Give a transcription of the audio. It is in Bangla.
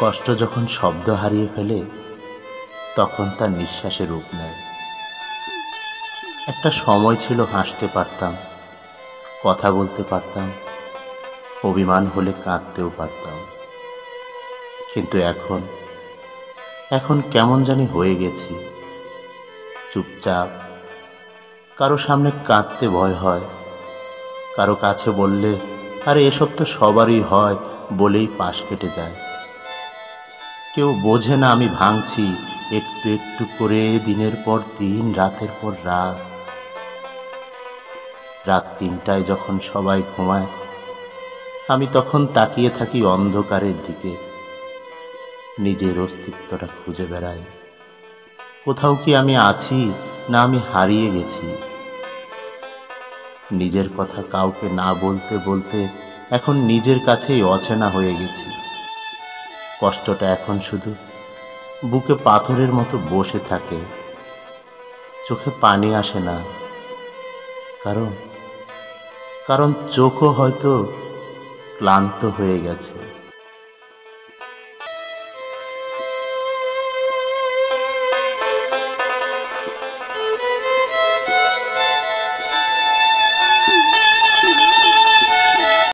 কষ্ট যখন শব্দ হারিয়ে ফেলে তখন তার নিঃশ্বাসে রূপ নেয়। একটা সময় ছিল হাসতে পারতাম, কথা বলতে পারতাম, অভিমান হলে কাঁদতেও পারতাম। কিন্তু এখন এখন কেমন জানি হয়ে গেছি, চুপচাপ। কারো সামনে কাঁদতে ভয় হয়, কারো কাছে বললে আরে এসব তো সবারই হয় বলেই পাশ কেটে যায়। কেউ বোঝে না আমি ভাঙছি একটু একটু করে, দিনের পর দিন, রাতের পর রাত। রাত ৩টায় যখন সবাই ঘুমায়, আমি তখন তাকিয়ে থাকি অন্ধকারের দিকে, নিজের অস্তিত্বটা খুঁজে বেড়াই। কোথাও কি আমি আছি, না আমি হারিয়ে গেছি? নিজের কথা কাউকে না বলতে বলতে এখন নিজের কাছেই অচেনা হয়ে গেছি। কষ্টটা এখন শুধু বুকে পাথরের মতো বসে থাকে, চোখে পানি আসে না। কারণ কারণ চোখও হয়তো ক্লান্ত হয়ে গেছে।